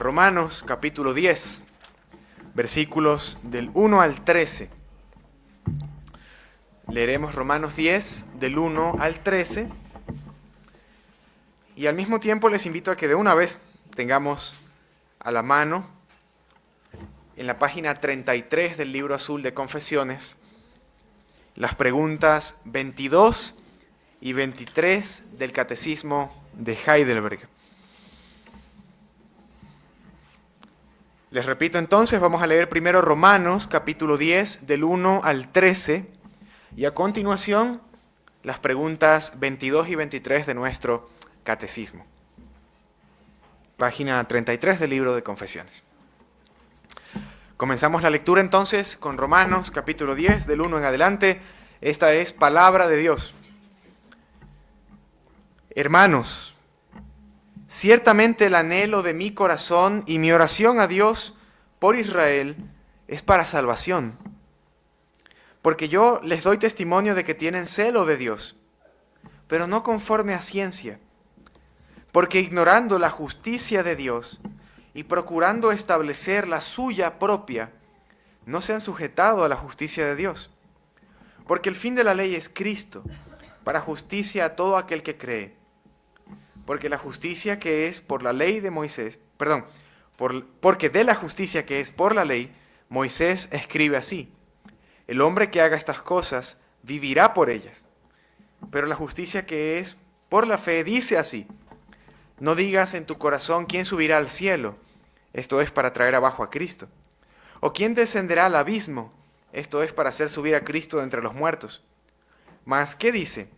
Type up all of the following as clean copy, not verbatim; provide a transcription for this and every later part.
Romanos capítulo 10, versículos del 1 al 13. Leeremos Romanos 10 del 1 al 13 y al mismo tiempo les invito a que de una vez tengamos a la mano en la página 33 del libro azul de Confesiones las preguntas 22 y 23 del Catecismo de Heidelberg. Les repito entonces, vamos a leer primero Romanos capítulo 10 del 1 al 13 y a continuación las preguntas 22 y 23 de nuestro Catecismo. Página 33 del libro de Confesiones. Comenzamos la lectura entonces con Romanos capítulo 10 del 1 en adelante. Esta es palabra de Dios. Hermanos, ciertamente el anhelo de mi corazón y mi oración a Dios por Israel es para salvación. Porque yo les doy testimonio de que tienen celo de Dios, pero no conforme a ciencia. Porque ignorando la justicia de Dios y procurando establecer la suya propia, no se han sujetado a la justicia de Dios. Porque el fin de la ley es Cristo, para justicia a todo aquel que cree. Porque la justicia que es por la ley de Moisés, porque de la justicia que es por la ley, Moisés escribe así: el hombre que haga estas cosas vivirá por ellas. Pero la justicia que es por la fe dice así: no digas en tu corazón quién subirá al cielo, esto es para traer abajo a Cristo. O quién descenderá al abismo, esto es para hacer subir a Cristo de entre los muertos. Mas, ¿qué dice?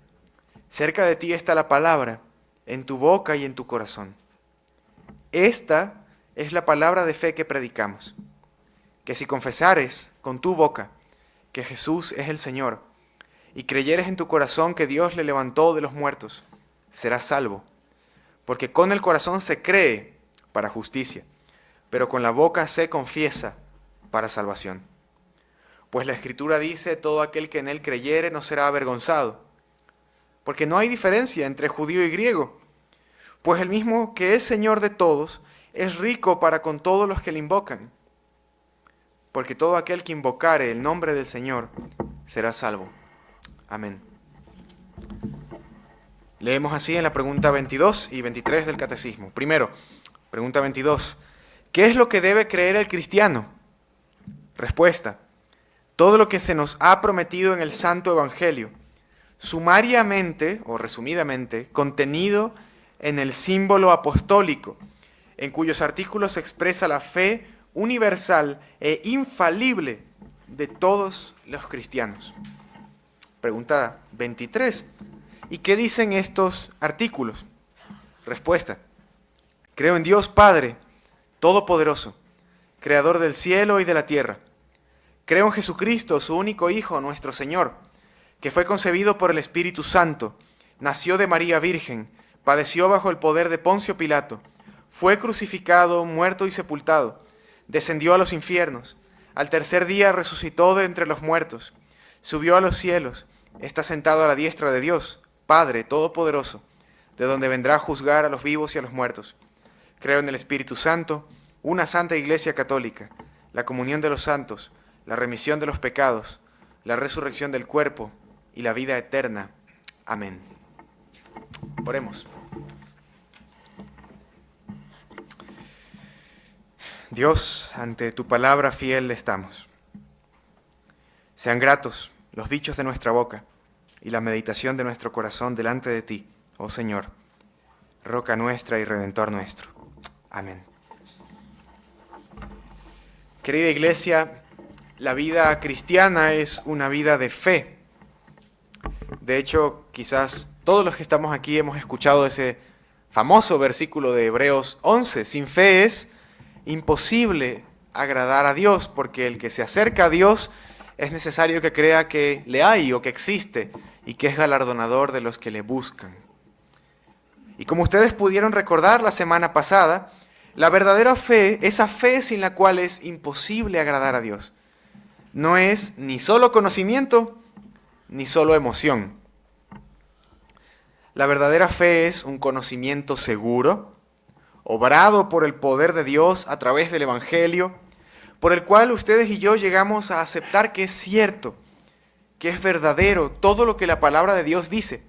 Cerca de ti está la palabra, en tu boca y en tu corazón. Esta es la palabra de fe que predicamos, que si confesares con tu boca que Jesús es el Señor, y creyeres en tu corazón que Dios le levantó de los muertos, serás salvo. Porque con el corazón se cree para justicia, pero con la boca se confiesa para salvación. Pues la Escritura dice: todo aquel que en él creyere no será avergonzado. Porque no hay diferencia entre judío y griego, pues el mismo que es Señor de todos es rico para con todos los que le invocan. Porque todo aquel que invocare el nombre del Señor será salvo. Amén. Leemos así en la pregunta 22 y 23 del Catecismo. Primero, pregunta 22. ¿Qué es lo que debe creer el cristiano? Respuesta: todo lo que se nos ha prometido en el Santo Evangelio, sumariamente o resumidamente contenido en el símbolo apostólico, en cuyos artículos se expresa la fe universal e infalible de todos los cristianos. Pregunta 23. ¿Y qué dicen estos artículos? Respuesta: creo en Dios Padre Todopoderoso, Creador del cielo y de la tierra. Creo en Jesucristo, su único Hijo, nuestro Señor, que fue concebido por el Espíritu Santo, nació de María Virgen, padeció bajo el poder de Poncio Pilato, fue crucificado, muerto y sepultado, descendió a los infiernos, al tercer día resucitó de entre los muertos, subió a los cielos, está sentado a la diestra de Dios, Padre Todopoderoso, de donde vendrá a juzgar a los vivos y a los muertos. Creo en el Espíritu Santo, una santa Iglesia católica, la comunión de los santos, la remisión de los pecados, la resurrección del cuerpo y la vida eterna. Amén. Oremos. Dios, ante tu palabra fiel estamos. Sean gratos los dichos de nuestra boca y la meditación de nuestro corazón delante de ti, oh Señor, roca nuestra y redentor nuestro. Amén. Querida Iglesia, la vida cristiana es una vida de fe. De hecho, quizás todos los que estamos aquí hemos escuchado ese famoso versículo de Hebreos 11. Sin fe es imposible agradar a Dios, porque el que se acerca a Dios es necesario que crea que le hay o que existe y que es galardonador de los que le buscan. Y como ustedes pudieron recordar la semana pasada, la verdadera fe, esa fe sin la cual es imposible agradar a Dios, no es ni solo conocimiento ni solo emoción. La verdadera fe es un conocimiento seguro, obrado por el poder de Dios a través del Evangelio, por el cual ustedes y yo llegamos a aceptar que es cierto, que es verdadero todo lo que la palabra de Dios dice.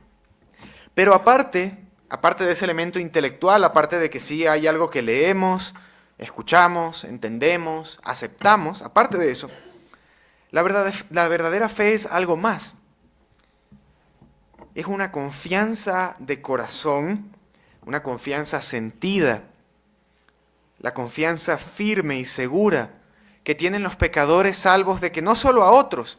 Pero aparte de ese elemento intelectual, aparte de que sí hay algo que leemos, escuchamos, entendemos, aceptamos, aparte de eso, la verdadera fe es algo más. Es una confianza de corazón, una confianza sentida, la confianza firme y segura que tienen los pecadores salvos de que no solo a otros,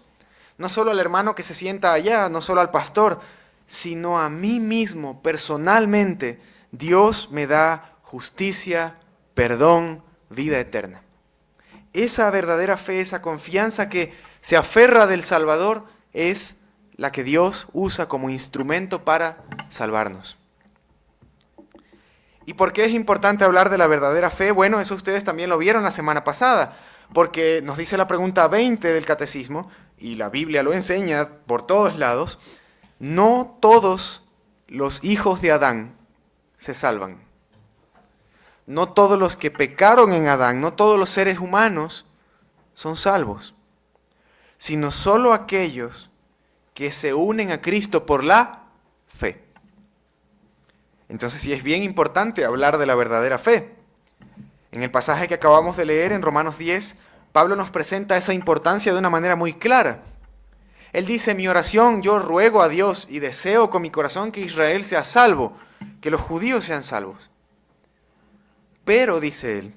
no solo al hermano que se sienta allá, no solo al pastor, sino a mí mismo, personalmente, Dios me da justicia, perdón, vida eterna. Esa verdadera fe, esa confianza que se aferra del Salvador es la que Dios usa como instrumento para salvarnos. ¿Y por qué es importante hablar de la verdadera fe? Bueno, eso ustedes también lo vieron la semana pasada, porque nos dice la pregunta 20 del Catecismo, y la Biblia lo enseña por todos lados, no todos los hijos de Adán se salvan. No todos los que pecaron en Adán, no todos los seres humanos son salvos, sino solo aquellos que se unen a Cristo por la fe. Entonces sí es bien importante hablar de la verdadera fe. En el pasaje que acabamos de leer en Romanos 10, Pablo nos presenta esa importancia de una manera muy clara. Él dice, mi oración, yo ruego a Dios y deseo con mi corazón que Israel sea salvo, que los judíos sean salvos. Pero, dice él,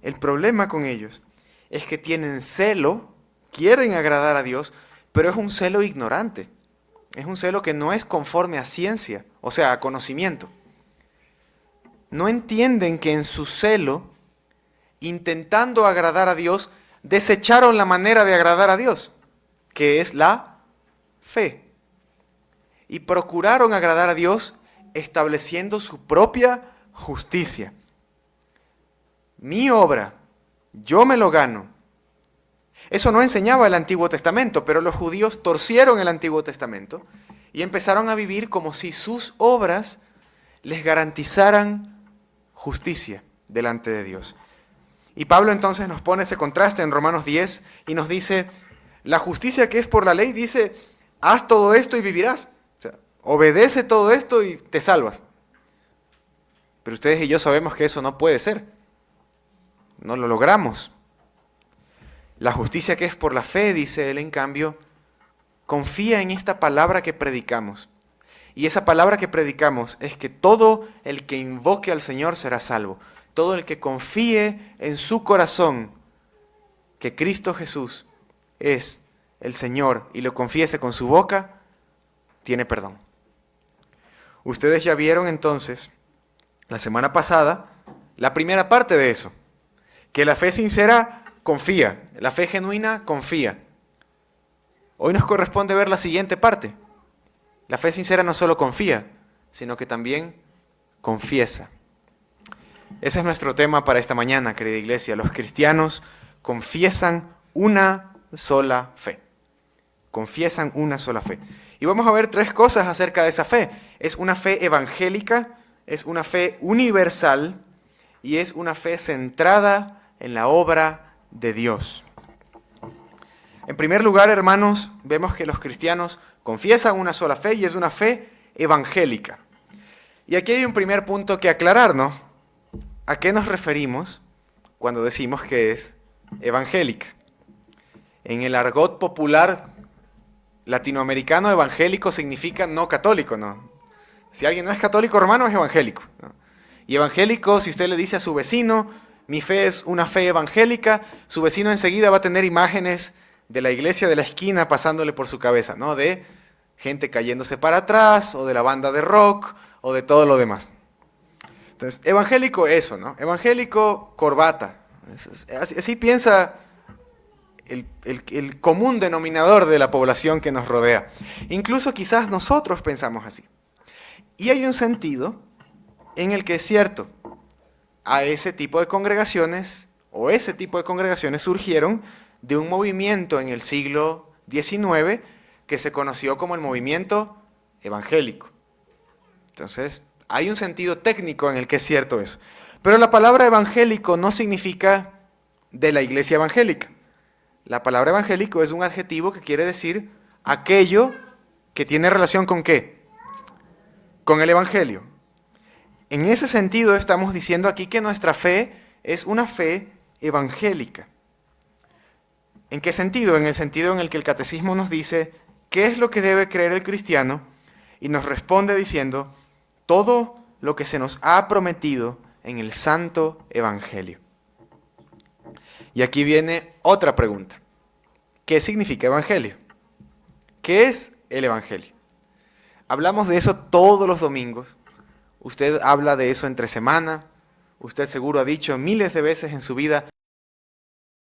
el problema con ellos es que tienen celo, quieren agradar a Dios, pero es un celo ignorante. Es un celo que no es conforme a ciencia, o sea, a conocimiento. No entienden que en su celo, intentando agradar a Dios, desecharon la manera de agradar a Dios, que es la fe. Y procuraron agradar a Dios estableciendo su propia justicia. Mi obra, yo me lo gano. Eso no enseñaba el Antiguo Testamento, pero los judíos torcieron el Antiguo Testamento y empezaron a vivir como si sus obras les garantizaran justicia delante de Dios. Y Pablo entonces nos pone ese contraste en Romanos 10 y nos dice, la justicia que es por la ley dice, haz todo esto y vivirás. O sea, obedece todo esto y te salvas. Pero ustedes y yo sabemos que eso no puede ser. No lo logramos. La justicia que es por la fe, dice él, en cambio, confía en esta palabra que predicamos. Y esa palabra que predicamos es que todo el que invoque al Señor será salvo. Todo el que confíe en su corazón que Cristo Jesús es el Señor y lo confiese con su boca, tiene perdón. Ustedes ya vieron entonces, la semana pasada, la primera parte de eso. Que la fe sincera confía, la fe genuina confía. Hoy nos corresponde ver la siguiente parte. La fe sincera no solo confía, sino que también confiesa. Ese es nuestro tema para esta mañana, querida iglesia. Los cristianos confiesan una sola fe. Confiesan una sola fe. Y vamos a ver tres cosas acerca de esa fe. Es una fe evangélica, es una fe universal y es una fe centrada en la obra de Dios. En primer lugar, hermanos, vemos que los cristianos confiesan una sola fe y es una fe evangélica. Y aquí hay un primer punto que aclarar, ¿no? ¿A qué nos referimos cuando decimos que es evangélica? En el argot popular latinoamericano, evangélico significa no católico, ¿no? Si alguien no es católico, hermano, es evangélico, ¿no? Y evangélico, si usted le dice a su vecino, mi fe es una fe evangélica, su vecino enseguida va a tener imágenes de la iglesia de la esquina pasándole por su cabeza, ¿no? De gente cayéndose para atrás, o de la banda de rock, o de todo lo demás. Entonces, evangélico eso, ¿no? Evangélico, corbata. Así piensa el común denominador de la población que nos rodea. Incluso quizás nosotros pensamos así. Y hay un sentido en el que es cierto, a ese tipo de congregaciones, o ese tipo de congregaciones surgieron de un movimiento en el siglo XIX que se conoció como el movimiento evangélico. Entonces, hay un sentido técnico en el que es cierto eso. Pero la palabra evangélico no significa de la iglesia evangélica. La palabra evangélico es un adjetivo que quiere decir aquello que tiene relación con ¿qué? Con el evangelio. En ese sentido estamos diciendo aquí que nuestra fe es una fe evangélica. ¿En qué sentido? En el sentido en el que el catecismo nos dice qué es lo que debe creer el cristiano y nos responde diciendo todo lo que se nos ha prometido en el santo evangelio. Y aquí viene otra pregunta. ¿Qué significa evangelio? ¿Qué es el evangelio? Hablamos de eso todos los domingos. Usted habla de eso entre semana. Usted seguro ha dicho miles de veces en su vida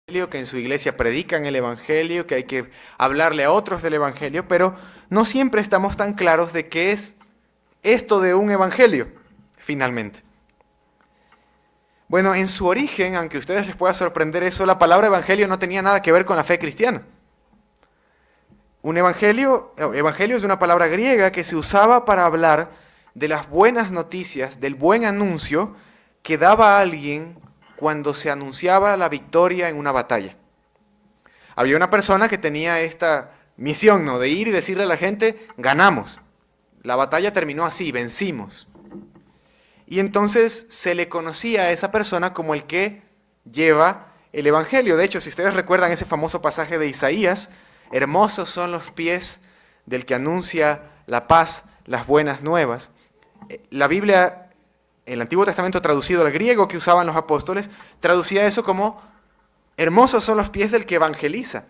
que en su iglesia predican el evangelio, que hay que hablarle a otros del evangelio, pero no siempre estamos tan claros de qué es esto de un evangelio, finalmente. Bueno, en su origen, aunque a ustedes les pueda sorprender eso, la palabra evangelio no tenía nada que ver con la fe cristiana. Un evangelio es una palabra griega que se usaba para hablar de las buenas noticias, del buen anuncio que daba a alguien cuando se anunciaba la victoria en una batalla. Había una persona que tenía esta misión, ¿no?, de ir y decirle a la gente, ganamos. La batalla terminó así, vencimos. Y entonces se le conocía a esa persona como el que lleva el evangelio. De hecho, si ustedes recuerdan ese famoso pasaje de Isaías, hermosos son los pies del que anuncia la paz, las buenas nuevas. La Biblia, el Antiguo Testamento traducido al griego que usaban los apóstoles, traducía eso como hermosos son los pies del que evangeliza.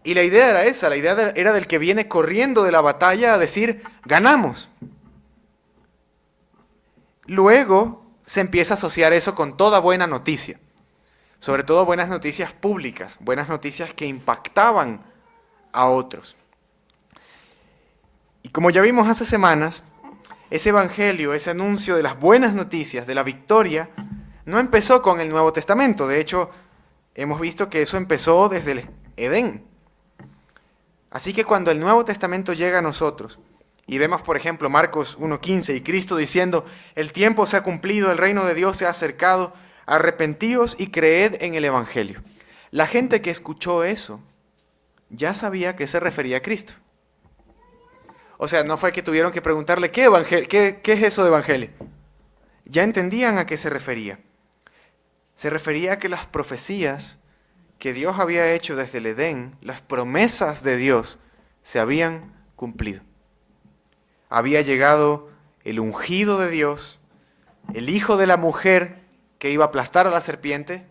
Y la idea era esa, la idea era del que viene corriendo de la batalla a decir, ganamos. Luego se empieza a asociar eso con toda buena noticia, sobre todo buenas noticias públicas, buenas noticias que impactaban a otros. Y como ya vimos hace semanas, ese evangelio, ese anuncio de las buenas noticias, de la victoria, no empezó con el Nuevo Testamento. De hecho, hemos visto que eso empezó desde el Edén. Así que cuando el Nuevo Testamento llega a nosotros, y vemos, por ejemplo, Marcos 1:15, y Cristo diciendo, el tiempo se ha cumplido, el reino de Dios se ha acercado, arrepentíos y creed en el evangelio. La gente que escuchó eso ya sabía a qué se refería a Cristo. O sea, no fue que tuvieron que preguntarle, ¿qué es eso de evangelio? Ya entendían a qué se refería. Se refería a que las profecías que Dios había hecho desde el Edén, las promesas de Dios, se habían cumplido. Había llegado el ungido de Dios, el hijo de la mujer que iba a aplastar a la serpiente.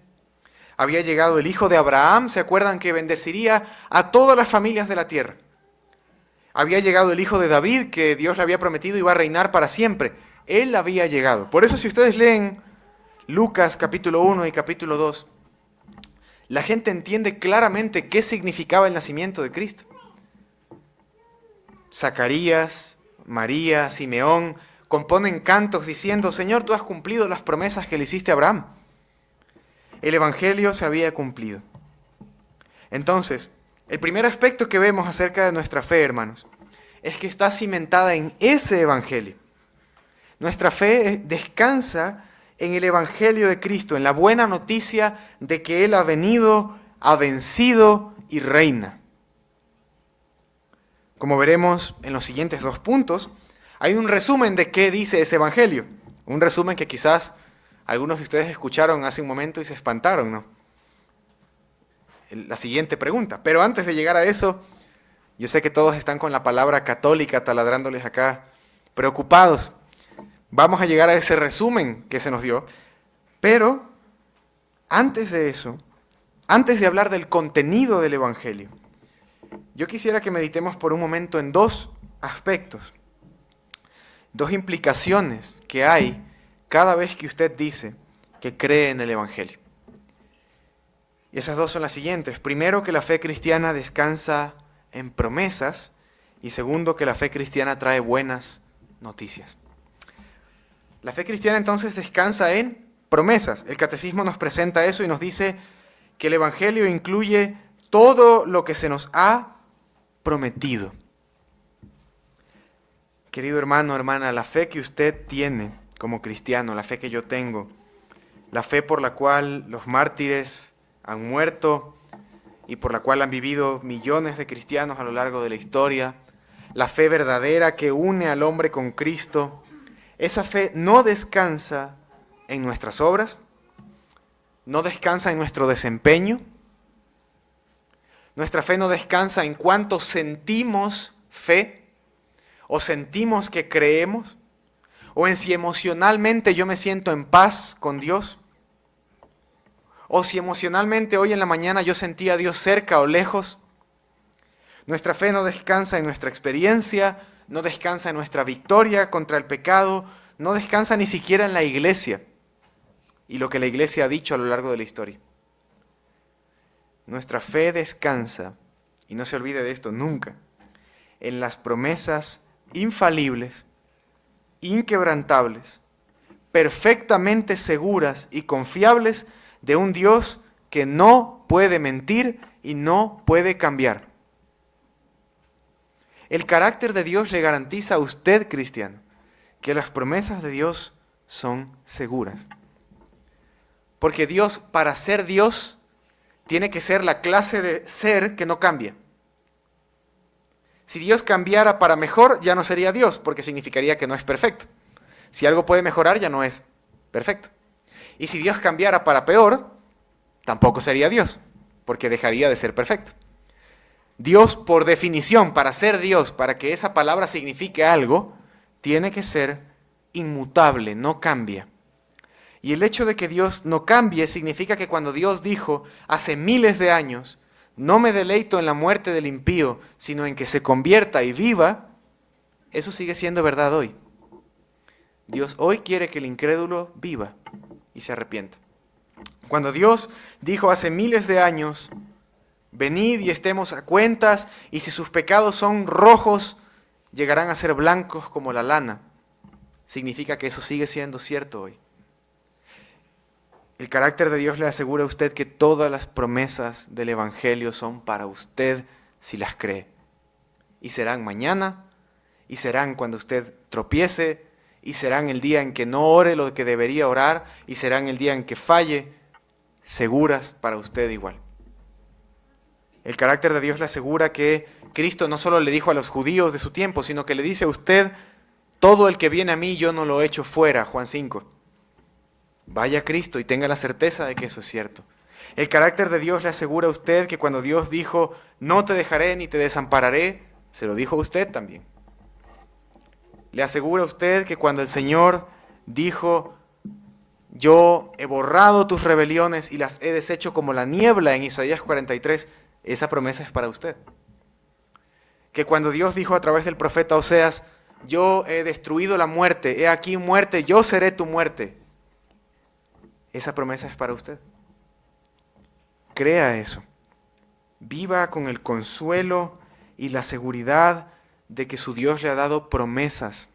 Había llegado el hijo de Abraham, ¿se acuerdan? Que bendeciría a todas las familias de la tierra. Había llegado el hijo de David, que Dios le había prometido iba a reinar para siempre. Él había llegado. Por eso si ustedes leen Lucas capítulo 1 y capítulo 2, la gente entiende claramente qué significaba el nacimiento de Cristo. Zacarías, María, Simeón componen cantos diciendo, Señor, tú has cumplido las promesas que le hiciste a Abraham. El evangelio se había cumplido. Entonces, el primer aspecto que vemos acerca de nuestra fe, hermanos, es que está cimentada en ese evangelio. Nuestra fe descansa en el evangelio de Cristo, en la buena noticia de que Él ha venido, ha vencido y reina. Como veremos en los siguientes 2 puntos, hay un resumen de qué dice ese evangelio. Un resumen que quizás algunos de ustedes escucharon hace un momento y se espantaron, ¿no? La siguiente pregunta. Pero antes de llegar a eso, yo sé que todos están con la palabra católica taladrándoles acá, preocupados. Vamos a llegar a ese resumen que se nos dio. Pero antes de eso, antes de hablar del contenido del evangelio, yo quisiera que meditemos por un momento en 2 aspectos, 2 implicaciones que hay cada vez que usted dice que cree en el evangelio. Y esas 2 son las siguientes. Primero, que la fe cristiana descansa en promesas. Y segundo, que la fe cristiana trae buenas noticias. La fe cristiana entonces descansa en promesas. El catecismo nos presenta eso y nos dice que el evangelio incluye todo lo que se nos ha prometido. Querido hermano, hermana, la fe que usted tiene como cristiano, la fe que yo tengo, la fe por la cual los mártires han muerto y por la cual han vivido millones de cristianos a lo largo de la historia, la fe verdadera que une al hombre con Cristo, esa fe no descansa en nuestras obras, no descansa en nuestro desempeño. Nuestra fe no descansa en cuánto sentimos fe o sentimos que creemos, o en si emocionalmente yo me siento en paz con Dios, o si emocionalmente hoy en la mañana yo sentí a Dios cerca o lejos. Nuestra fe no descansa en nuestra experiencia, no descansa en nuestra victoria contra el pecado, no descansa ni siquiera en la iglesia y lo que la iglesia ha dicho a lo largo de la historia. Nuestra fe descansa, y no se olvide de esto nunca, en las promesas infalibles, inquebrantables, perfectamente seguras y confiables de un Dios que no puede mentir y no puede cambiar. El carácter de Dios le garantiza a usted, cristiano, que las promesas de Dios son seguras. Porque Dios, para ser Dios, tiene que ser la clase de ser que no cambia. Si Dios cambiara para mejor, ya no sería Dios, porque significaría que no es perfecto. Si algo puede mejorar, ya no es perfecto. Y si Dios cambiara para peor, tampoco sería Dios, porque dejaría de ser perfecto. Dios, por definición, para ser Dios, para que esa palabra signifique algo, tiene que ser inmutable, no cambia. Y el hecho de que Dios no cambie significa que cuando Dios dijo hace miles de años, no me deleito en la muerte del impío, sino en que se convierta y viva, eso sigue siendo verdad hoy. Dios hoy quiere que el incrédulo viva y se arrepienta. Cuando Dios dijo hace miles de años, venid y estemos a cuentas, y si sus pecados son rojos, llegarán a ser blancos como la lana, significa que eso sigue siendo cierto hoy. El carácter de Dios le asegura a usted que todas las promesas del Evangelio son para usted si las cree. Y serán mañana, y serán cuando usted tropiece, y serán el día en que no ore lo que debería orar, y serán el día en que falle, seguras para usted igual. El carácter de Dios le asegura que Cristo no solo le dijo a los judíos de su tiempo, sino que le dice a usted, todo el que viene a mí yo no lo echo fuera, Juan 5. Vaya a Cristo y tenga la certeza de que eso es cierto. El carácter de Dios le asegura a usted que cuando Dios dijo, no te dejaré ni te desampararé, se lo dijo a usted también. Le asegura a usted que cuando el Señor dijo, yo he borrado tus rebeliones y las he deshecho como la niebla en Isaías 43, esa promesa es para usted. Que cuando Dios dijo a través del profeta Oseas, yo he destruido la muerte, he aquí muerte, yo seré tu muerte. Esa promesa es para usted. Crea eso. Viva con el consuelo y la seguridad de que su Dios le ha dado promesas.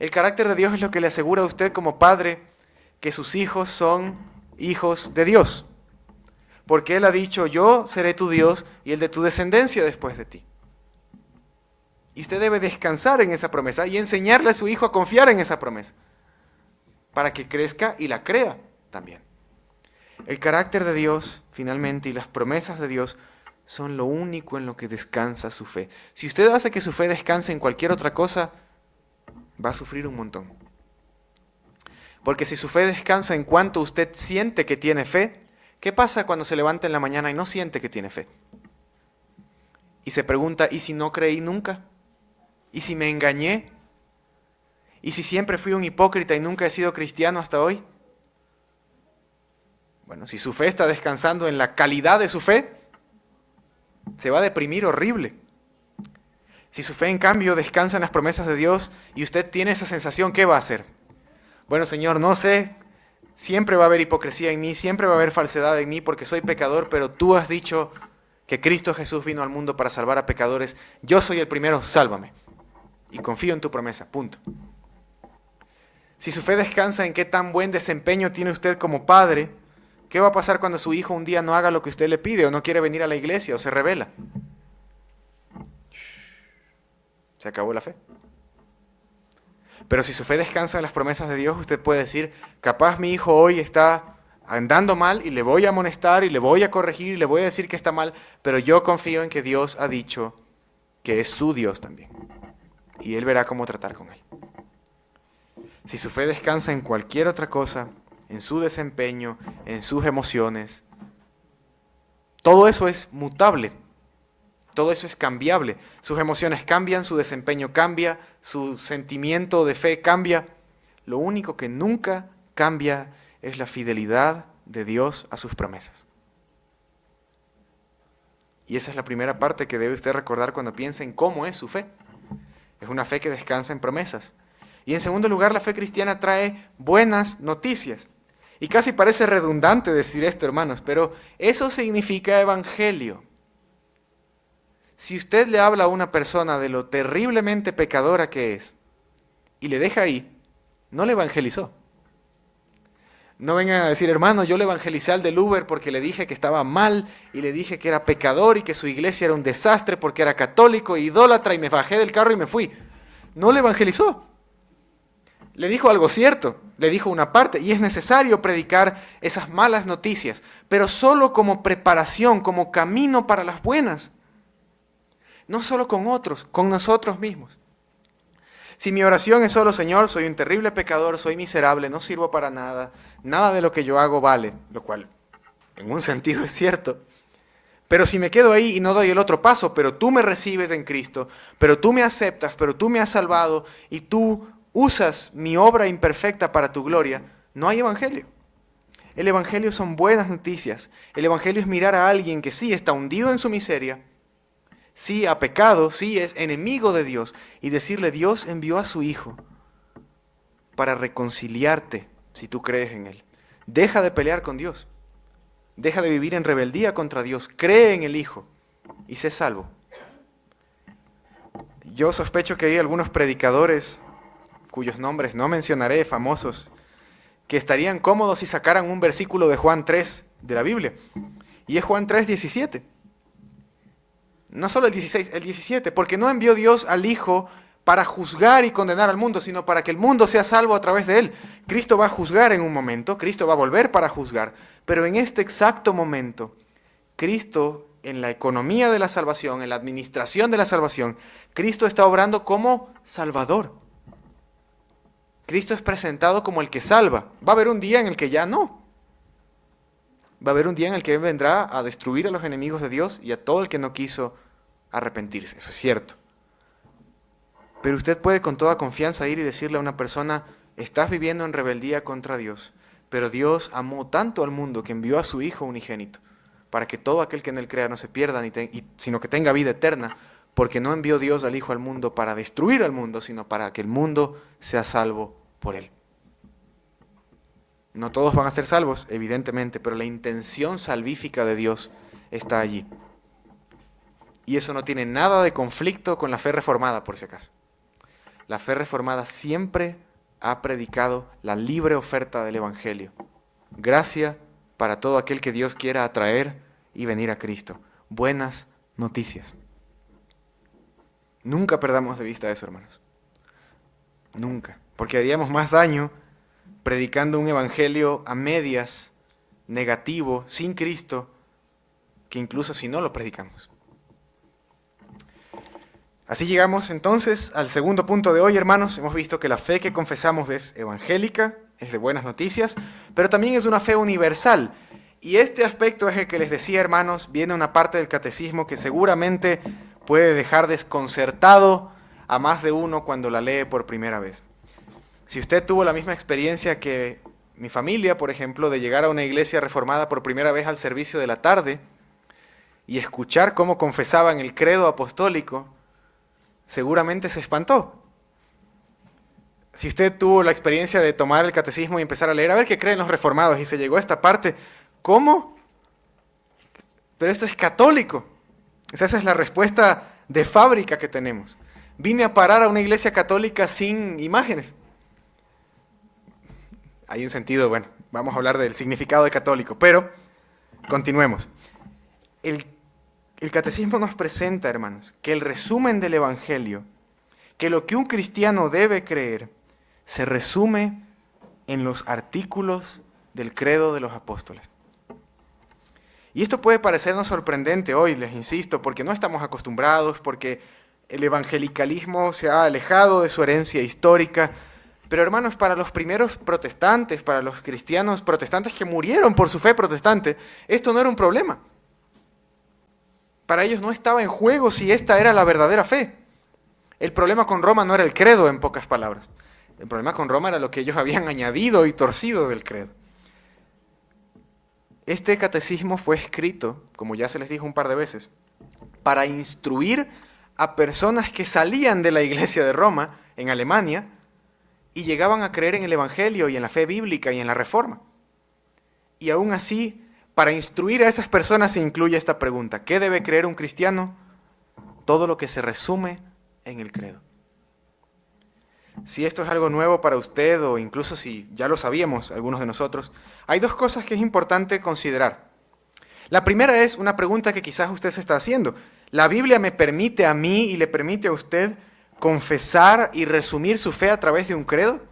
El carácter de Dios es lo que le asegura a usted como padre que sus hijos son hijos de Dios. Porque Él ha dicho, yo seré tu Dios y el de tu descendencia después de ti. Y usted debe descansar en esa promesa y enseñarle a su hijo a confiar en esa promesa, para que crezca y la crea también. El carácter de Dios, finalmente, y las promesas de Dios son lo único en lo que descansa su fe. Si usted hace que su fe descanse en cualquier otra cosa, va a sufrir un montón. Porque si su fe descansa en cuanto usted siente que tiene fe, ¿qué pasa cuando se levanta en la mañana y no siente que tiene fe? Y se pregunta, ¿y si no creí nunca? ¿Y si me engañé? ¿Y si siempre fui un hipócrita y nunca he sido cristiano hasta hoy? Bueno, si su fe está descansando en la calidad de su fe, se va a deprimir horrible. Si su fe, en cambio, descansa en las promesas de Dios y usted tiene esa sensación, ¿qué va a hacer? Bueno, Señor, no sé, siempre va a haber hipocresía en mí, siempre va a haber falsedad en mí porque soy pecador, pero tú has dicho que Cristo Jesús vino al mundo para salvar a pecadores. Yo soy el primero, sálvame. Y confío en tu promesa, punto. Si su fe descansa en qué tan buen desempeño tiene usted como padre, ¿qué va a pasar cuando su hijo un día no haga lo que usted le pide o no quiere venir a la iglesia o se rebela? Se acabó la fe. Pero si su fe descansa en las promesas de Dios, usted puede decir, capaz mi hijo hoy está andando mal y le voy a amonestar y le voy a corregir y le voy a decir que está mal, pero yo confío en que Dios ha dicho que es su Dios también. Y Él verá cómo tratar con él. Si su fe descansa en cualquier otra cosa, en su desempeño, en sus emociones, todo eso es mutable. Todo eso es cambiable. Sus emociones cambian, su desempeño cambia, su sentimiento de fe cambia. Lo único que nunca cambia es la fidelidad de Dios a sus promesas. Y esa es la primera parte que debe usted recordar cuando piensa en cómo es su fe. Es una fe que descansa en promesas. Y en segundo lugar, la fe cristiana trae buenas noticias. Y casi parece redundante decir esto, hermanos, pero eso significa evangelio. Si usted le habla a una persona de lo terriblemente pecadora que es y le deja ahí, no le evangelizó. No vengan a decir, hermano, yo le evangelicé al del Uber porque le dije que estaba mal y le dije que era pecador y que su iglesia era un desastre porque era católico e idólatra y me bajé del carro y me fui. No le evangelizó. Le dijo algo cierto, le dijo una parte, y es necesario predicar esas malas noticias, pero solo como preparación, como camino para las buenas. No solo con otros, con nosotros mismos. Si mi oración es solo, Señor, soy un terrible pecador, soy miserable, no sirvo para nada, nada de lo que yo hago vale, lo cual en un sentido es cierto. Pero si me quedo ahí y no doy el otro paso, pero tú me recibes en Cristo, pero tú me aceptas, pero tú me has salvado y tú usas mi obra imperfecta para tu gloria, no hay evangelio. El evangelio son buenas noticias. El evangelio es mirar a alguien que sí está hundido en su miseria, sí ha pecado, sí es enemigo de Dios, y decirle, Dios envió a su Hijo para reconciliarte si tú crees en Él. Deja de pelear con Dios. Deja de vivir en rebeldía contra Dios. Cree en el Hijo y sé salvo. Yo sospecho que hay algunos predicadores, cuyos nombres no mencionaré, famosos, que estarían cómodos si sacaran un versículo de Juan 3 de la Biblia. Y es Juan 3:17. No solo el 16, el 17, porque no envió Dios al Hijo para juzgar y condenar al mundo, sino para que el mundo sea salvo a través de Él. Cristo va a juzgar en un momento, Cristo va a volver para juzgar, pero en este exacto momento, Cristo, en la economía de la salvación, en la administración de la salvación, Cristo está obrando como Salvador. Cristo es presentado como el que salva. Va a haber un día en el que ya no. Va a haber un día en el que Él vendrá a destruir a los enemigos de Dios y a todo el que no quiso arrepentirse. Eso es cierto. Pero usted puede con toda confianza ir y decirle a una persona, estás viviendo en rebeldía contra Dios, pero Dios amó tanto al mundo que envió a su Hijo unigénito, para que todo aquel que en Él crea no se pierda, sino que tenga vida eterna, porque no envió Dios al Hijo al mundo para destruir al mundo, sino para que el mundo sea salvo por Él. No todos van a ser salvos, evidentemente, pero la intención salvífica de Dios está allí. Y eso no tiene nada de conflicto con la fe reformada, por si acaso. La fe reformada siempre ha predicado la libre oferta del Evangelio. Gracia para todo aquel que Dios quiera atraer y venir a Cristo. Buenas noticias. Nunca perdamos de vista eso, hermanos. Nunca. Porque haríamos más daño predicando un evangelio a medias, negativo, sin Cristo, que incluso si no lo predicamos. Así llegamos entonces al segundo punto de hoy, hermanos. Hemos visto que la fe que confesamos es evangélica, es de buenas noticias, pero también es una fe universal. Y este aspecto es el que les decía, hermanos, viene una parte del catecismo que seguramente puede dejar desconcertado a más de uno cuando la lee por primera vez. Si usted tuvo la misma experiencia que mi familia, por ejemplo, de llegar a una iglesia reformada por primera vez al servicio de la tarde y escuchar cómo confesaban el credo apostólico, seguramente se espantó. Si usted tuvo la experiencia de tomar el catecismo y empezar a leer, a ver qué creen los reformados, y se llegó a esta parte, ¿cómo? Pero esto es católico. Esa es la respuesta de fábrica que tenemos. Vine a parar a una iglesia católica sin imágenes. Hay un sentido, bueno, vamos a hablar del significado de católico, pero continuemos. El catecismo nos presenta, hermanos, que el resumen del Evangelio, que lo que un cristiano debe creer, se resume en los artículos del credo de los apóstoles. Y esto puede parecernos sorprendente hoy, les insisto, porque no estamos acostumbrados, porque el evangelicalismo se ha alejado de su herencia histórica. Pero hermanos, para los primeros protestantes, para los cristianos protestantes que murieron por su fe protestante, esto no era un problema. Para ellos no estaba en juego si esta era la verdadera fe. El problema con Roma no era el credo, en pocas palabras. El problema con Roma era lo que ellos habían añadido y torcido del credo. Este catecismo fue escrito, como ya se les dijo un par de veces, para instruir a personas que salían de la iglesia de Roma, en Alemania, y llegaban a creer en el Evangelio y en la fe bíblica y en la Reforma. Y aún así, para instruir a esas personas se incluye esta pregunta: ¿qué debe creer un cristiano? Todo lo que se resume en el credo. Si esto es algo nuevo para usted, o incluso si ya lo sabíamos algunos de nosotros, hay dos cosas que es importante considerar. La primera es una pregunta que quizás usted se está haciendo. ¿La Biblia me permite a mí y le permite a usted confesar y resumir su fe a través de un credo?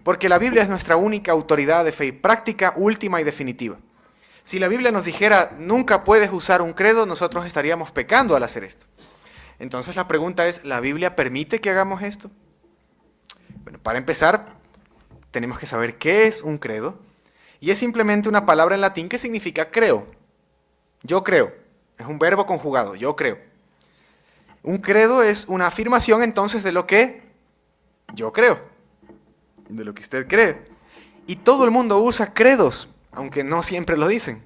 Porque la Biblia es nuestra única autoridad de fe y práctica última y definitiva. Si la Biblia nos dijera nunca puedes usar un credo, nosotros estaríamos pecando al hacer esto. Entonces la pregunta es, ¿la Biblia permite que hagamos esto? Bueno, para empezar, tenemos que saber qué es un credo. Y es simplemente una palabra en latín que significa creo. Yo creo. Es un verbo conjugado, yo creo. Un credo es una afirmación entonces de lo que yo creo, de lo que usted cree. Y todo el mundo usa credos, aunque no siempre lo dicen.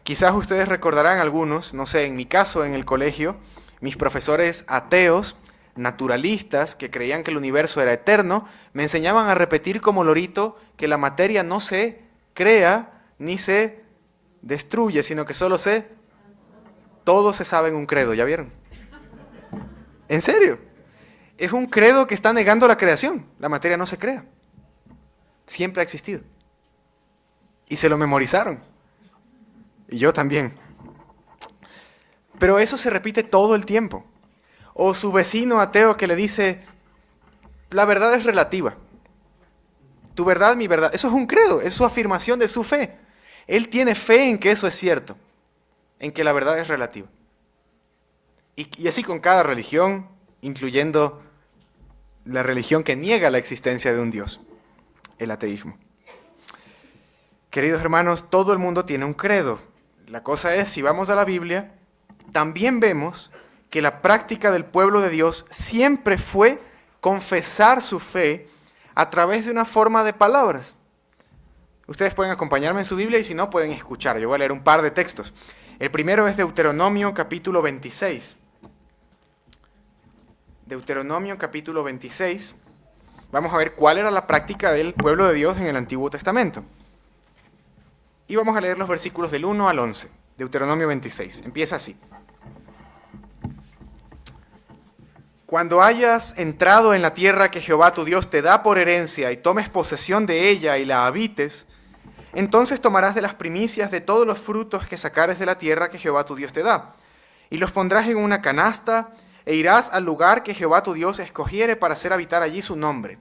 Quizás ustedes recordarán algunos, no sé, en mi caso en el colegio, mis profesores ateos, naturalistas, que creían que el universo era eterno, me enseñaban a repetir como lorito que la materia no se crea ni se destruye, sino que solo todo se sabe en un credo, ¿ya vieron? ¿En serio? Es un credo que está negando la creación. La materia no se crea. Siempre ha existido. Y se lo memorizaron. Y yo también. Pero eso se repite todo el tiempo. O su vecino ateo que le dice, la verdad es relativa. Tu verdad, mi verdad. Eso es un credo, es su afirmación de su fe. Él tiene fe en que eso es cierto, en que la verdad es relativa. Y así con cada religión, incluyendo la religión que niega la existencia de un Dios, el ateísmo. Queridos hermanos, todo el mundo tiene un credo. La cosa es, si vamos a la Biblia, también vemos que la práctica del pueblo de Dios siempre fue confesar su fe a través de una forma de palabras. Ustedes pueden acompañarme en su Biblia y si no, pueden escuchar. Yo voy a leer un par de textos. El primero es Deuteronomio capítulo 26. Deuteronomio capítulo 26. Vamos a ver cuál era la práctica del pueblo de Dios en el Antiguo Testamento. Y vamos a leer los versículos del 1 al 11. Deuteronomio 26. Empieza así. Cuando hayas entrado en la tierra que Jehová tu Dios te da por herencia y tomes posesión de ella y la habites, entonces tomarás de las primicias de todos los frutos que sacares de la tierra que Jehová tu Dios te da, y los pondrás en una canasta, e irás al lugar que Jehová tu Dios escogiere para hacer habitar allí su nombre.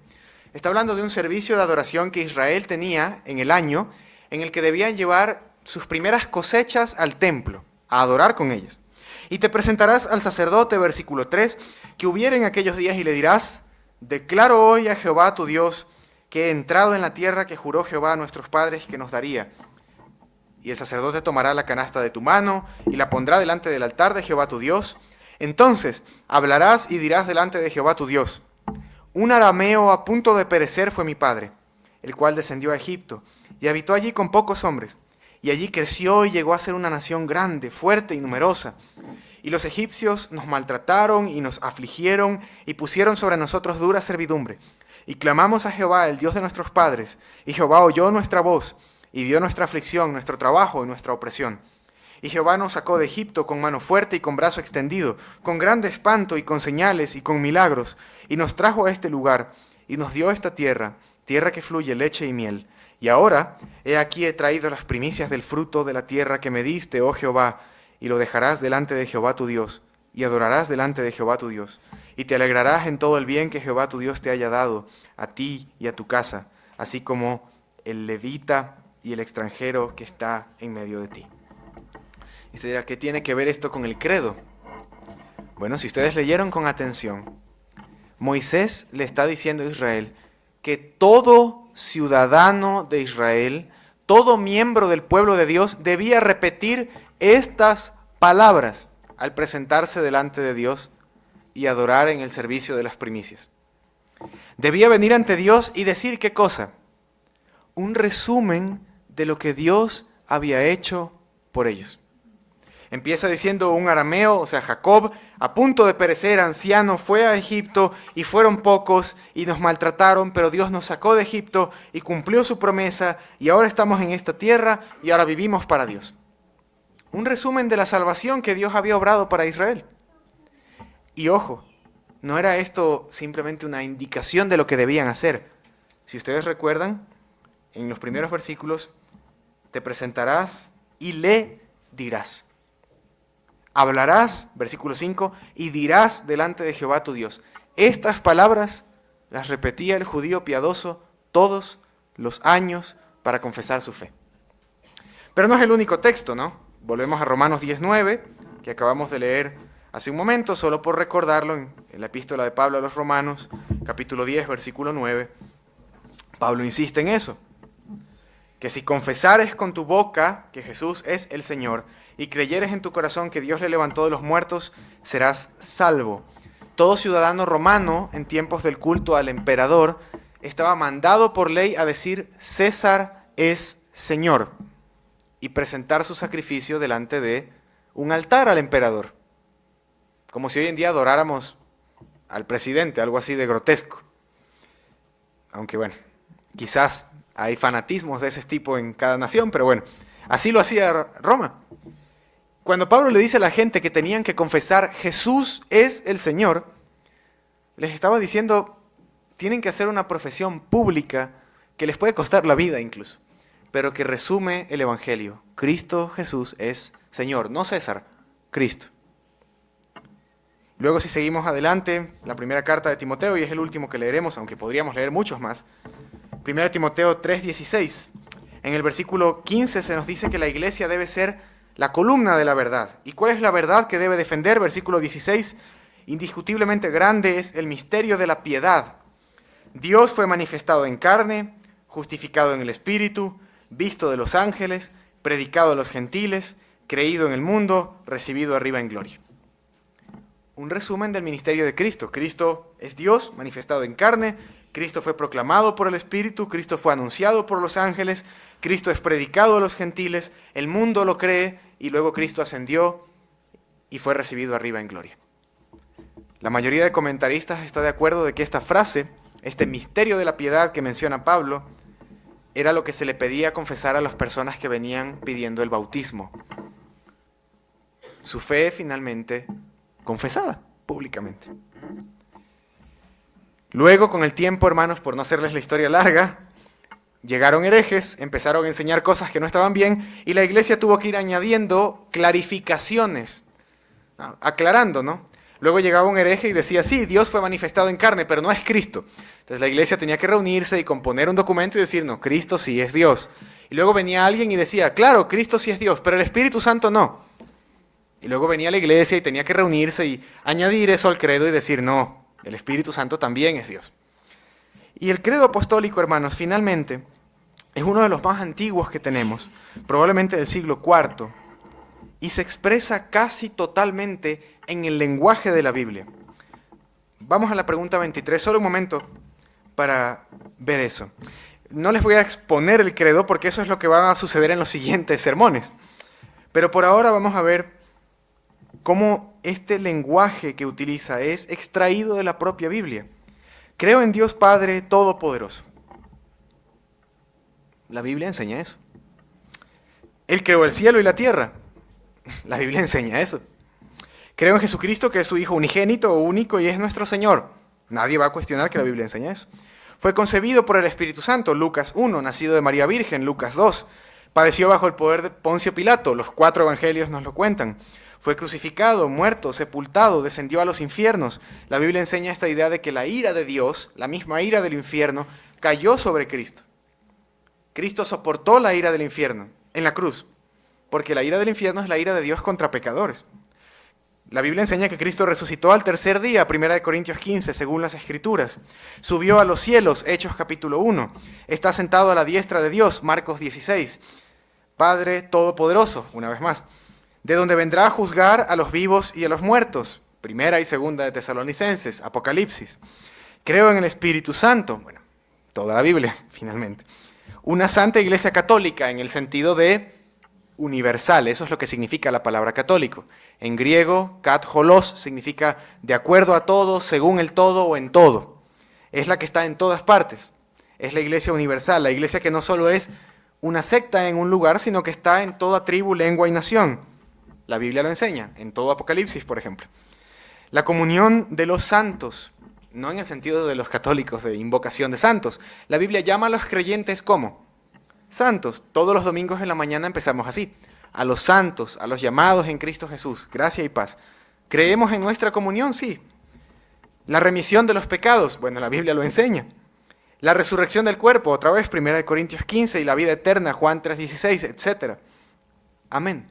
Está hablando de un servicio de adoración que Israel tenía en el año, en el que debían llevar sus primeras cosechas al templo, a adorar con ellas. Y te presentarás al sacerdote, versículo 3, que hubiere en aquellos días y le dirás, declaro hoy a Jehová tu Dios que he entrado en la tierra que juró Jehová a nuestros padres que nos daría. Y el sacerdote tomará la canasta de tu mano y la pondrá delante del altar de Jehová tu Dios. Entonces hablarás y dirás delante de Jehová tu Dios, un arameo a punto de perecer fue mi padre, el cual descendió a Egipto y habitó allí con pocos hombres. Y allí creció y llegó a ser una nación grande, fuerte y numerosa. Y los egipcios nos maltrataron y nos afligieron y pusieron sobre nosotros dura servidumbre. Y clamamos a Jehová, el Dios de nuestros padres, y Jehová oyó nuestra voz y vio nuestra aflicción, nuestro trabajo y nuestra opresión. Y Jehová nos sacó de Egipto con mano fuerte y con brazo extendido, con grande espanto y con señales y con milagros, y nos trajo a este lugar y nos dio esta tierra, tierra que fluye leche y miel. Y ahora, he aquí he traído las primicias del fruto de la tierra que me diste, oh Jehová, y lo dejarás delante de Jehová tu Dios, y adorarás delante de Jehová tu Dios, y te alegrarás en todo el bien que Jehová tu Dios te haya dado, a ti y a tu casa, así como el levita y el extranjero que está en medio de ti. Y usted dirá, ¿qué tiene que ver esto con el credo? Bueno, si ustedes leyeron con atención, Moisés le está diciendo a Israel que todo ciudadano de Israel, todo miembro del pueblo de Dios, debía repetir estas palabras al presentarse delante de Dios y adorar en el servicio de las primicias. Debía venir ante Dios y decir ¿qué cosa? Un resumen de lo que Dios había hecho por ellos. Empieza diciendo un arameo, o sea, Jacob, a punto de perecer, anciano, fue a Egipto y fueron pocos y nos maltrataron, pero Dios nos sacó de Egipto y cumplió su promesa y ahora estamos en esta tierra y ahora vivimos para Dios. Un resumen de la salvación que Dios había obrado para Israel. Y ojo, no era esto simplemente una indicación de lo que debían hacer. Si ustedes recuerdan, en los primeros versículos, te presentarás y le dirás. Hablarás, versículo 5, y dirás delante de Jehová tu Dios. Estas palabras las repetía el judío piadoso todos los años para confesar su fe. Pero no es el único texto, ¿no? Volvemos a Romanos 10:9, que acabamos de leer hace un momento, solo por recordarlo, en la epístola de Pablo a los Romanos, capítulo 10, versículo 9. Pablo insiste en eso, que si confesares con tu boca que Jesús es el Señor, y creyeres en tu corazón que Dios le levantó de los muertos, serás salvo. Todo ciudadano romano, en tiempos del culto al emperador, estaba mandado por ley a decir César es Señor y presentar su sacrificio delante de un altar al emperador. Como si hoy en día adoráramos al presidente, algo así de grotesco. Aunque bueno, quizás hay fanatismos de ese tipo en cada nación, pero bueno, así lo hacía Roma. Cuando Pablo le dice a la gente que tenían que confesar Jesús es el Señor, les estaba diciendo, tienen que hacer una profesión pública que les puede costar la vida incluso, pero que resume el Evangelio. Cristo Jesús es Señor, no César, Cristo. Luego si seguimos adelante, la primera carta de Timoteo, y es el último que leeremos, aunque podríamos leer muchos más. 1 Timoteo 3:16. En el versículo 15 se nos dice que la iglesia debe ser la columna de la verdad. ¿Y cuál es la verdad que debe defender? Versículo 16. Indiscutiblemente grande es el misterio de la piedad. Dios fue manifestado en carne, justificado en el Espíritu, visto de los ángeles, predicado a los gentiles, creído en el mundo, recibido arriba en gloria. Un resumen del ministerio de Cristo. Cristo es Dios manifestado en carne, Cristo fue proclamado por el Espíritu, Cristo fue anunciado por los ángeles, Cristo es predicado a los gentiles, el mundo lo cree y luego Cristo ascendió y fue recibido arriba en gloria. La mayoría de comentaristas está de acuerdo de que esta frase, este misterio de la piedad que menciona Pablo, era lo que se le pedía confesar a las personas que venían pidiendo el bautismo. Su fe finalmente confesada públicamente. Luego, con el tiempo, hermanos, por no hacerles la historia larga, llegaron herejes, empezaron a enseñar cosas que no estaban bien y la iglesia tuvo que ir añadiendo clarificaciones, aclarando, ¿no? Luego llegaba un hereje y decía, sí, Dios fue manifestado en carne, pero no es Cristo. Entonces la iglesia tenía que reunirse y componer un documento y decir, no, Cristo sí es Dios. Y luego venía alguien y decía, claro, Cristo sí es Dios, pero el Espíritu Santo no. Y luego venía la iglesia y tenía que reunirse y añadir eso al credo y decir, no, el Espíritu Santo también es Dios. Y el credo apostólico, hermanos, finalmente, es uno de los más antiguos que tenemos, probablemente del siglo IV, y se expresa casi totalmente en el lenguaje de la Biblia. Vamos a la pregunta 23, solo un momento para ver eso. No les voy a exponer el credo porque eso es lo que va a suceder en los siguientes sermones, pero por ahora vamos a ver cómo este lenguaje que utiliza es extraído de la propia Biblia. Creo en Dios Padre Todopoderoso. La Biblia enseña eso. Él creó el cielo y la tierra. La Biblia enseña eso. Creo en Jesucristo, que es su Hijo unigénito o único y es nuestro Señor. Nadie va a cuestionar que la Biblia enseña eso. Fue concebido por el Espíritu Santo, Lucas 1, nacido de María Virgen, Lucas 2. Padeció bajo el poder de Poncio Pilato, los 4 evangelios nos lo cuentan. Fue crucificado, muerto, sepultado, descendió a los infiernos. La Biblia enseña esta idea de que la ira de Dios, la misma ira del infierno, cayó sobre Cristo. Cristo soportó la ira del infierno en la cruz, porque la ira del infierno es la ira de Dios contra pecadores. La Biblia enseña que Cristo resucitó al tercer día, 1 Corintios 15, según las Escrituras. Subió a los cielos, Hechos capítulo 1. Está sentado a la diestra de Dios, Marcos 16. Padre Todopoderoso, una vez más, de donde vendrá a juzgar a los vivos y a los muertos. 1 y 2 de Tesalonicenses, Apocalipsis. Creo en el Espíritu Santo, bueno, toda la Biblia, finalmente. Una santa iglesia católica en el sentido de universal, eso es lo que significa la palabra católico. En griego, katholos significa de acuerdo a todo, según el todo o en todo. Es la que está en todas partes. Es la iglesia universal, la iglesia que no solo es una secta en un lugar, sino que está en toda tribu, lengua y nación. La Biblia lo enseña, en todo Apocalipsis, por ejemplo. La comunión de los santos, no en el sentido de los católicos, de invocación de santos. La Biblia llama a los creyentes ¿cómo? Santos. Todos los domingos en la mañana empezamos así. A los santos, a los llamados en Cristo Jesús, gracia y paz. ¿Creemos en nuestra comunión? Sí. La remisión de los pecados, bueno, la Biblia lo enseña. La resurrección del cuerpo, otra vez, 1 Corintios 15, y la vida eterna, Juan 3:16, etc. Amén.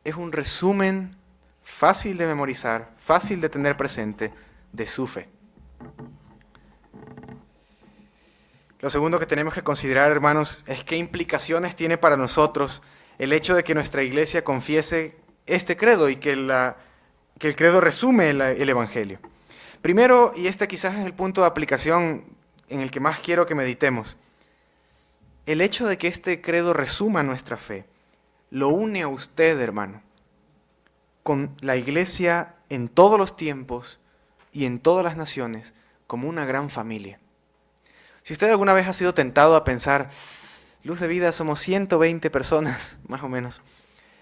Es un resumen fácil de memorizar, fácil de tener presente, de su fe. Lo segundo que tenemos que considerar, hermanos, es qué implicaciones tiene para nosotros el hecho de que nuestra iglesia confiese este credo y que el credo resume el Evangelio. Primero, y este quizás es el punto de aplicación en el que más quiero que meditemos, el hecho de que este credo resuma nuestra fe, lo une a usted, hermano, con la iglesia en todos los tiempos y en todas las naciones como una gran familia. Si usted alguna vez ha sido tentado a pensar, Luz de Vida somos 120 personas, más o menos,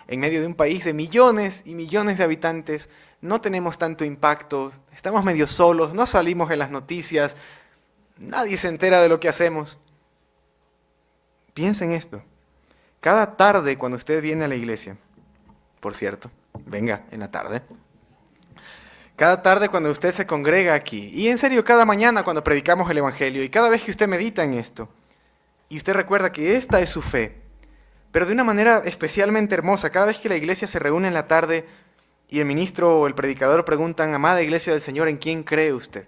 en medio de un país de millones y millones de habitantes, no tenemos tanto impacto, estamos medio solos, no salimos en las noticias, nadie se entera de lo que hacemos. Piensa en esto. Cada tarde cuando usted viene a la iglesia, por cierto, venga en la tarde, cada tarde cuando usted se congrega aquí, y en serio cada mañana cuando predicamos el Evangelio, y cada vez que usted medita en esto, y usted recuerda que esta es su fe, pero de una manera especialmente hermosa, cada vez que la iglesia se reúne en la tarde y el ministro o el predicador preguntan, amada iglesia del Señor, ¿en quién cree usted?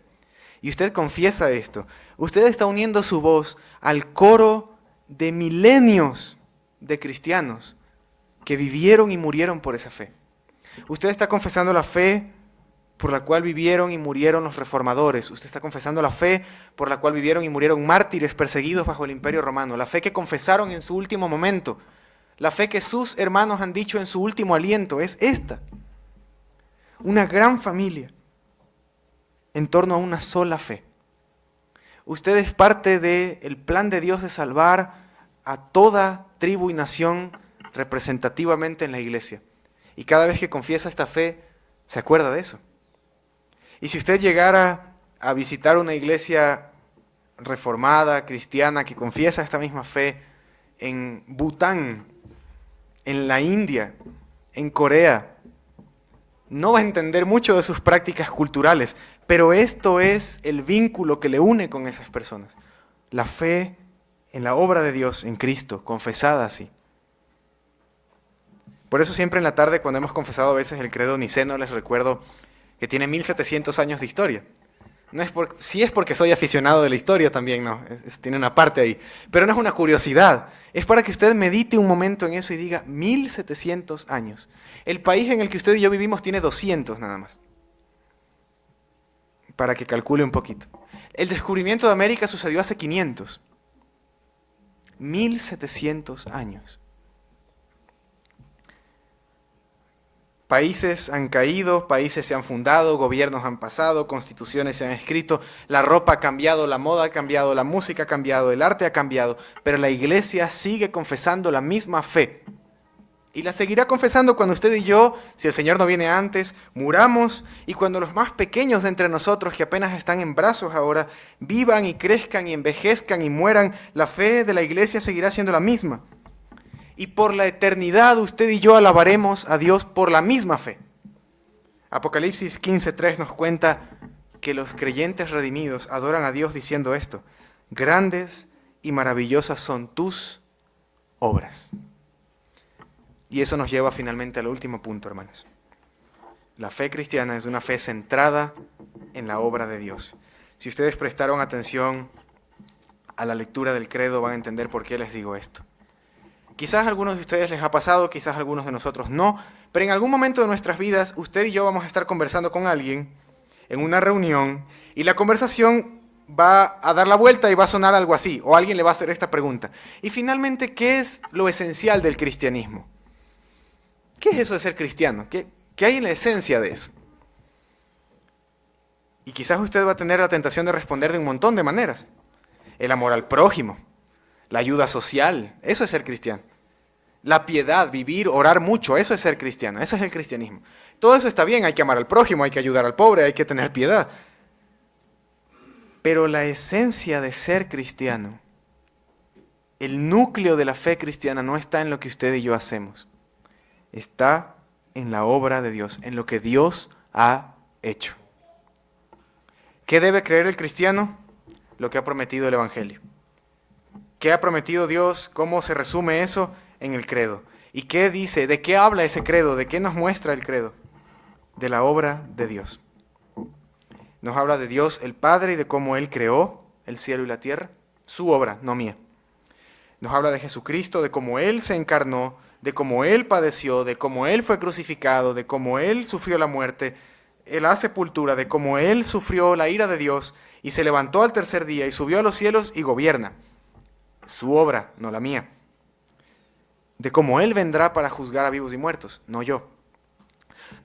Y usted confiesa esto, usted está uniendo su voz al coro de milenios de cristianos que vivieron y murieron por esa fe. Usted está confesando la fe por la cual vivieron y murieron los reformadores. Usted está confesando la fe por la cual vivieron y murieron mártires perseguidos bajo el Imperio Romano. La fe que confesaron en su último momento. La fe que sus hermanos han dicho en su último aliento. Es esta. Una gran familia en torno a una sola fe. Usted es parte del plan de Dios de salvar a toda tribu y nación representativamente en la iglesia. Y cada vez que confiesa esta fe, se acuerda de eso. Y si usted llegara a visitar una iglesia reformada, cristiana, que confiesa esta misma fe en Bután, en la India, en Corea, no va a entender mucho de sus prácticas culturales, pero esto es el vínculo que le une con esas personas. La fe en la obra de Dios, en Cristo, confesada así. Por eso siempre en la tarde, cuando hemos confesado a veces el credo niceno, les recuerdo que tiene 1700 años de historia. No es sí es porque soy aficionado de la historia también, no, tiene una parte ahí. Pero no es una curiosidad, es para que usted medite un momento en eso y diga, 1700 años. El país en el que usted y yo vivimos tiene 200 nada más. Para que calcule un poquito. El descubrimiento de América sucedió hace 500. 1700 años. Países han caído, países se han fundado, gobiernos han pasado, constituciones se han escrito, la ropa ha cambiado, la moda ha cambiado, la música ha cambiado, el arte ha cambiado, pero la iglesia sigue confesando la misma fe. Y la seguirá confesando cuando usted y yo, si el Señor no viene antes, muramos, y cuando los más pequeños de entre nosotros, que apenas están en brazos ahora, vivan y crezcan y envejezcan y mueran, la fe de la iglesia seguirá siendo la misma. y por la eternidad usted y yo alabaremos a Dios por la misma fe. Apocalipsis 15:3 nos cuenta que los creyentes redimidos adoran a Dios diciendo esto: grandes y maravillosas son tus obras. Y eso nos lleva finalmente al último punto, hermanos. La fe cristiana es una fe centrada en la obra de Dios. Si ustedes prestaron atención a la lectura del credo, van a entender por qué les digo esto. Quizás a algunos de ustedes les ha pasado, quizás a algunos de nosotros no, pero en algún momento de nuestras vidas, usted y yo vamos a estar conversando con alguien en una reunión y la conversación va a dar la vuelta y va a sonar algo así, o alguien le va a hacer esta pregunta. Y finalmente, ¿qué es lo esencial del cristianismo? ¿Qué es eso de ser cristiano? ¿Qué hay en la esencia de eso? Y quizás usted va a tener la tentación de responder de un montón de maneras. El amor al prójimo, la ayuda social, eso es ser cristiano. La piedad, vivir, orar mucho, eso es ser cristiano, eso es el cristianismo. Todo eso está bien, hay que amar al prójimo, hay que ayudar al pobre, hay que tener piedad. Pero la esencia de ser cristiano, el núcleo de la fe cristiana no está en lo que usted y yo hacemos. Está en la obra de Dios, en lo que Dios ha hecho. ¿Qué debe creer el cristiano? Lo que ha prometido el Evangelio. ¿Qué ha prometido Dios? ¿Cómo se resume eso? En el credo. ¿Y qué dice? ¿De qué habla ese credo? ¿De qué nos muestra el credo? De la obra de Dios. Nos habla de Dios el Padre y de cómo Él creó el cielo y la tierra. Su obra, no mía. Nos habla de Jesucristo, de cómo Él se encarnó, de cómo Él padeció, de cómo Él fue crucificado, de cómo Él sufrió la muerte, la sepultura, de cómo Él sufrió la ira de Dios y se levantó al tercer día y subió a los cielos y gobierna. Su obra, no la mía. De cómo Él vendrá para juzgar a vivos y muertos, no yo.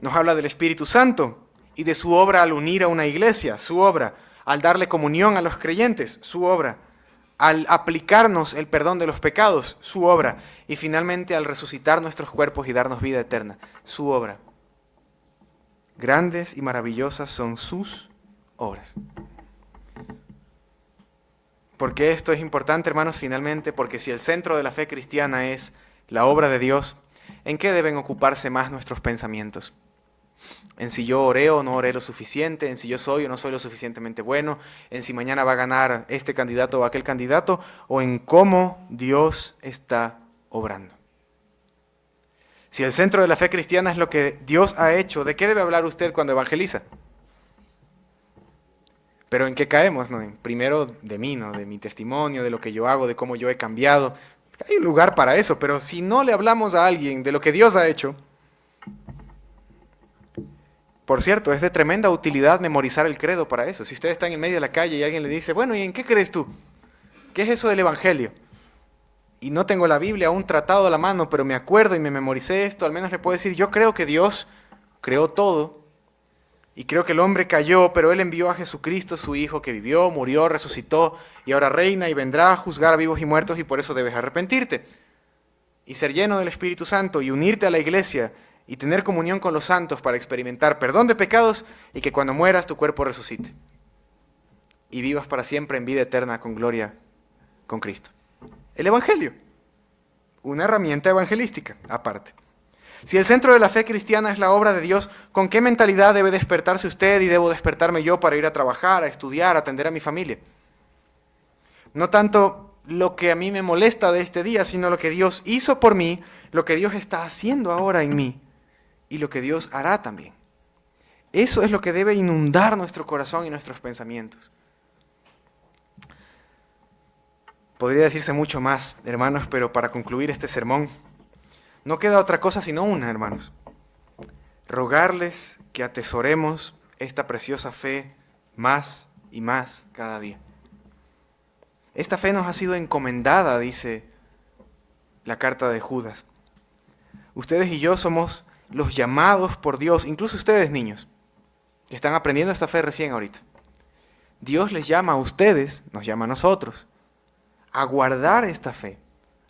Nos habla del Espíritu Santo y de su obra al unir a una iglesia, su obra al darle comunión a los creyentes, su obra al aplicarnos el perdón de los pecados, su obra, y finalmente al resucitar nuestros cuerpos y darnos vida eterna, su obra. Grandes y maravillosas son sus obras. ¿Por qué esto es importante, hermanos? Finalmente, porque si el centro de la fe cristiana es la obra de Dios, ¿en qué deben ocuparse más nuestros pensamientos? En si yo oré o no oré lo suficiente, en si yo soy o no soy lo suficientemente bueno, en si mañana va a ganar este candidato o aquel candidato, o en cómo Dios está obrando. Si el centro de la fe cristiana es lo que Dios ha hecho, ¿de qué debe hablar usted cuando evangeliza? Pero ¿en qué caemos? ¿No? Primero de mí, ¿no? De mi testimonio, de lo que yo hago, de cómo yo he cambiado. Hay un lugar para eso, pero si no le hablamos a alguien de lo que Dios ha hecho. Por cierto, es de tremenda utilidad memorizar el credo para eso. Si usted está en el medio de la calle y alguien le dice, bueno, ¿y en qué crees tú? ¿Qué es eso del Evangelio? Y no tengo la Biblia aún tratado a la mano, pero me acuerdo y me memoricé esto, al menos le puedo decir, yo creo que Dios creó todo, y creo que el hombre cayó, pero Él envió a Jesucristo, su Hijo, que vivió, murió, resucitó, y ahora reina y vendrá a juzgar a vivos y muertos, y por eso debes arrepentirte. Y ser lleno del Espíritu Santo, y unirte a la iglesia, y tener comunión con los santos para experimentar perdón de pecados, y que cuando mueras tu cuerpo resucite. Y vivas para siempre en vida eterna con gloria con Cristo. El Evangelio, una herramienta evangelística aparte. Si el centro de la fe cristiana es la obra de Dios, ¿con qué mentalidad debe despertarse usted y debo despertarme yo para ir a trabajar, a estudiar, a atender a mi familia? No tanto lo que a mí me molesta de este día, sino lo que Dios hizo por mí, lo que Dios está haciendo ahora en mí y lo que Dios hará también. Eso es lo que debe inundar nuestro corazón y nuestros pensamientos. Podría decirse mucho más, hermanos, pero para concluir este sermón, no queda otra cosa sino una, hermanos. Rogarles que atesoremos esta preciosa fe más y más cada día. Esta fe nos ha sido encomendada, dice la carta de Judas. Ustedes y yo somos los llamados por Dios, incluso ustedes niños, que están aprendiendo esta fe recién ahorita. Dios les llama a ustedes, nos llama a nosotros, a guardar esta fe,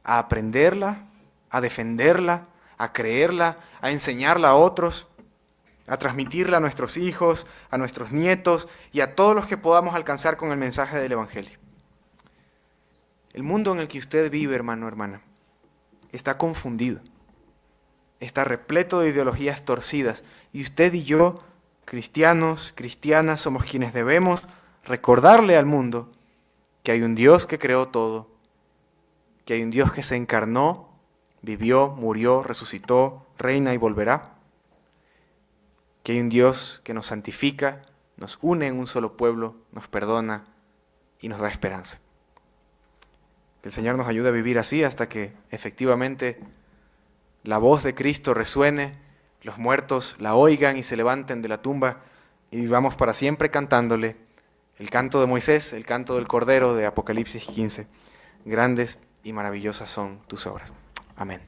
a aprenderla, a defenderla, a creerla, a enseñarla a otros, a transmitirla a nuestros hijos, a nuestros nietos y a todos los que podamos alcanzar con el mensaje del Evangelio. El mundo en el que usted vive, hermano, hermana, está confundido, está repleto de ideologías torcidas. Y usted y yo, cristianos, cristianas, somos quienes debemos recordarle al mundo que hay un Dios que creó todo, que hay un Dios que se encarnó, vivió, murió, resucitó, reina y volverá, que hay un Dios que nos santifica, nos une en un solo pueblo, nos perdona y nos da esperanza. Que el Señor nos ayude a vivir así hasta que efectivamente la voz de Cristo resuene, los muertos la oigan y se levanten de la tumba y vivamos para siempre cantándole el canto de Moisés, el canto del Cordero de Apocalipsis 15. Grandes y maravillosas son tus obras. Amén.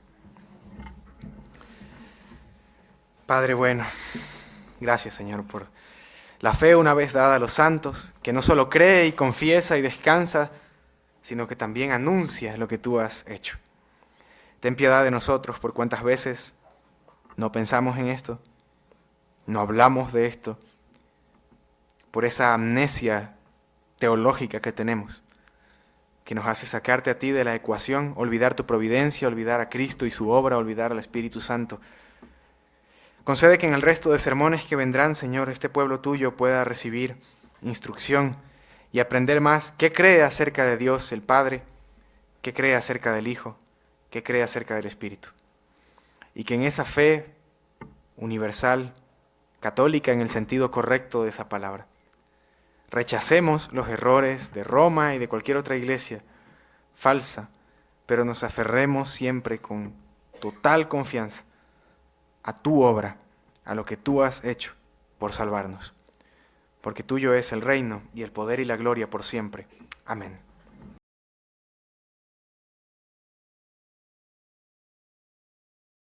Padre bueno, gracias Señor por la fe una vez dada a los santos, que no solo cree y confiesa y descansa, sino que también anuncia lo que tú has hecho. Ten piedad de nosotros por cuantas veces no pensamos en esto, no hablamos de esto, por esa amnesia teológica que tenemos, que nos hace sacarte a ti de la ecuación, olvidar tu providencia, olvidar a Cristo y su obra, olvidar al Espíritu Santo. Concede que en el resto de sermones que vendrán, Señor, este pueblo tuyo pueda recibir instrucción y aprender más qué cree acerca de Dios el Padre, qué cree acerca del Hijo, qué cree acerca del Espíritu. Y que en esa fe universal, católica en el sentido correcto de esa palabra, rechacemos los errores de Roma y de cualquier otra iglesia falsa, pero nos aferremos siempre con total confianza a tu obra, a lo que tú has hecho por salvarnos. Porque tuyo es el reino y el poder y la gloria por siempre. Amén.